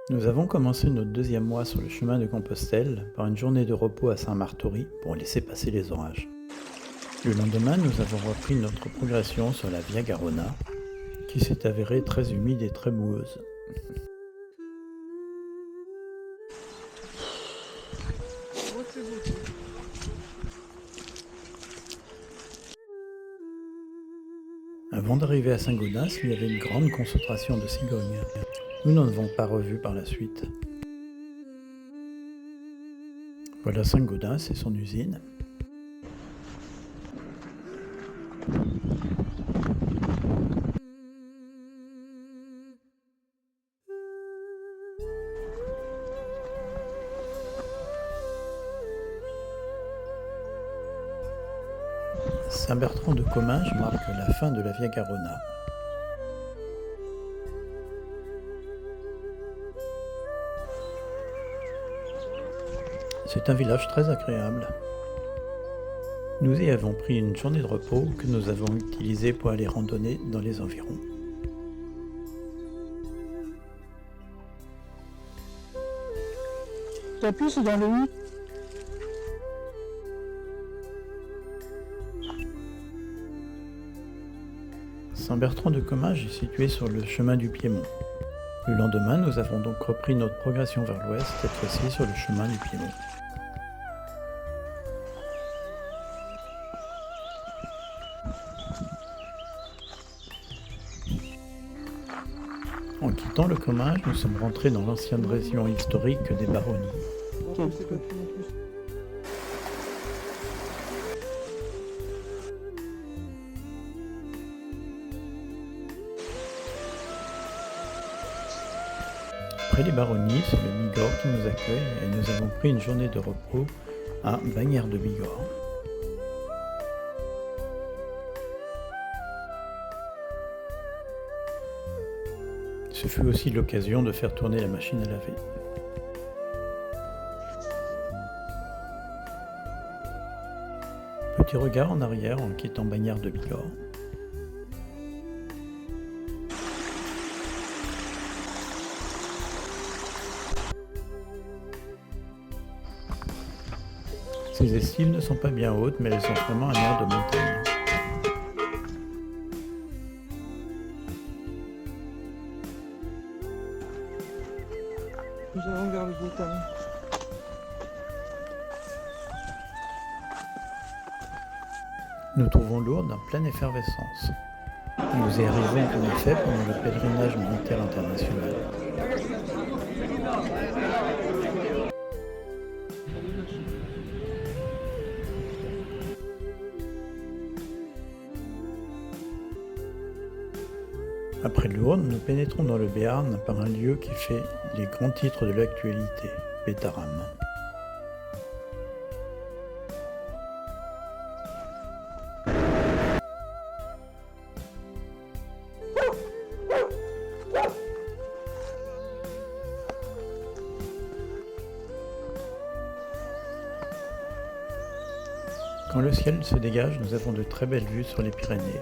Nous avons commencé notre deuxième mois sur le chemin de Compostelle par une journée de repos à Saint-Martory pour laisser passer les orages. Le lendemain, nous avons repris notre progression sur la Via Garona, qui s'est avérée très humide et très boueuse. Avant d'arriver à Saint-Gaudens, il y avait une grande concentration de cigognes. Nous n'en avons pas revu par la suite. Voilà Saint-Gaudens et son usine. Saint-Bertrand-de-Comminges marque la fin de la Via Garona. C'est un village très agréable. Nous y avons pris une journée de repos que nous avons utilisée pour aller randonner dans les environs. T'appuies, c'est dans le 8. Saint-Bertrand-de-Comminges est situé sur le chemin du Piémont. Le lendemain, nous avons donc repris notre progression vers l'ouest, cette fois-ci sur le chemin du Piémont. En quittant le Comminges, nous sommes rentrés dans l'ancienne région historique des Baronnies. Après les Baronnies, c'est le Bigorre qui nous accueille et nous avons pris une journée de repos à Bagnères de Bigorre. Ce fut aussi l'occasion de faire tourner la machine à laver. Petit regard en arrière en quittant Bagnères de Bigorre. Ces estives ne sont pas bien hautes, mais elles ont vraiment un air de montagne. Nous allons vers le Bretagne. Nous trouvons Lourdes en pleine effervescence. Nous y arrivons en effet pendant le pèlerinage militaire international. Après Lourdes, nous pénétrons dans le Béarn par un lieu qui fait les grands titres de l'actualité, Pétaram. Quand le ciel se dégage, nous avons de très belles vues sur les Pyrénées.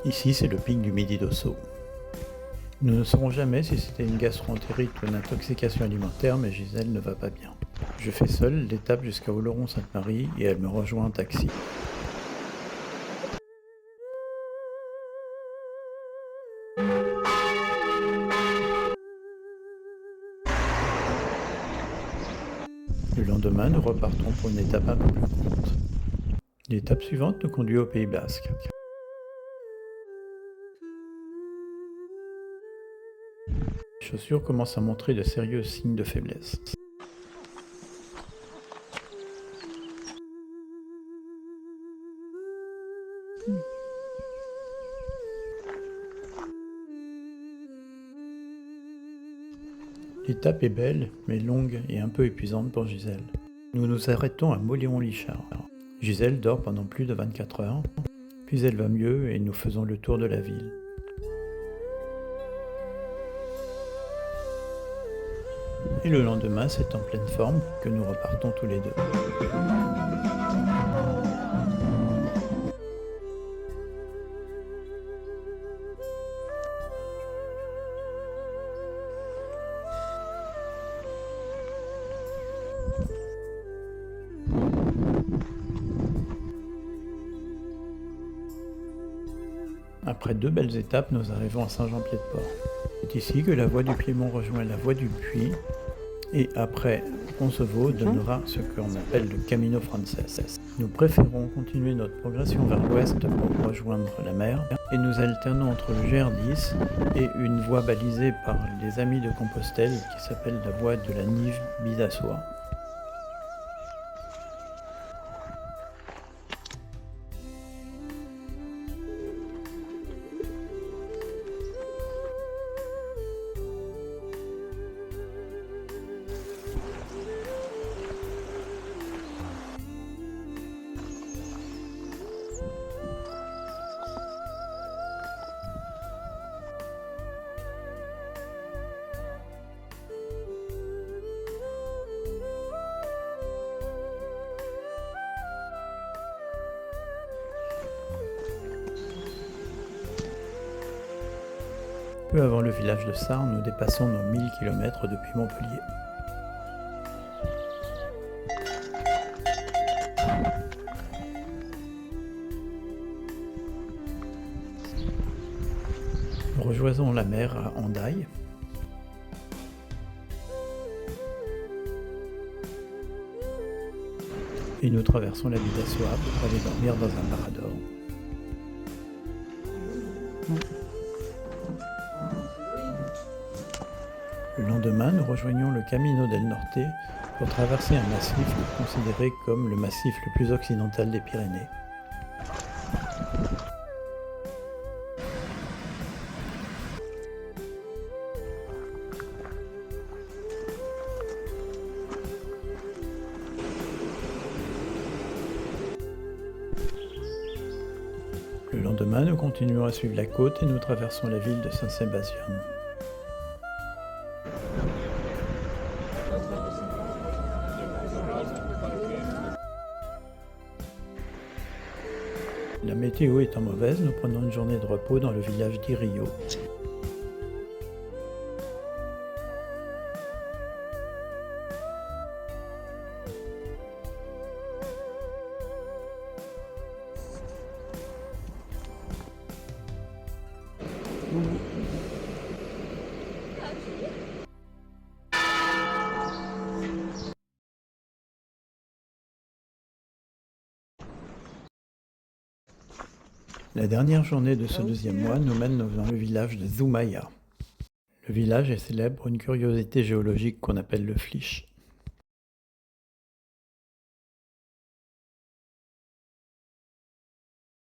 Ici, c'est le pic du Midi d'Ossau. Nous ne saurons jamais si c'était une gastro-entérite ou une intoxication alimentaire, mais Gisèle ne va pas bien. Je fais seul l'étape jusqu'à Oloron-Sainte-Marie et elle me rejoint en taxi. Le lendemain, nous repartons pour une étape un peu plus courte. L'étape suivante nous conduit au Pays Basque. Les chaussures commencent à montrer de sérieux signes de faiblesse. L'étape est belle, mais longue et un peu épuisante pour Gisèle. Nous nous arrêtons à Mauléon-Lichard. Gisèle dort pendant plus de 24 heures, puis elle va mieux et nous faisons le tour de la ville. Et le lendemain, c'est en pleine forme que nous repartons tous les deux. Après 2 belles étapes, nous arrivons à Saint-Jean-Pied-de-Port. C'est ici que la voie du Piémont rejoint la voie du Puy, et après Poncevaux donnera ce qu'on appelle le Camino Frances. Nous préférons continuer notre progression vers l'ouest pour rejoindre la mer, et nous alternons entre le GR10 et une voie balisée par les Amis de Compostelle qui s'appelle la voie de la Nive-Bidassoa. Peu avant le village de Sarre, nous dépassons nos 1000 km depuis Montpellier. Nous rejoignons la mer à Hendaye. Et nous traversons la Bidassoa pour aller dormir dans un parador. Le lendemain, nous rejoignons le Camino del Norte pour traverser un massif considéré comme le massif le plus occidental des Pyrénées. Le lendemain, nous continuons à suivre la côte et nous traversons la ville de Saint-Sébastien. La météo étant mauvaise, nous prenons une journée de repos dans le village d'Irio. La dernière journée de ce deuxième mois nous mène dans le village de Zumaia. Le village est célèbre pour une curiosité géologique qu'on appelle le Flysch.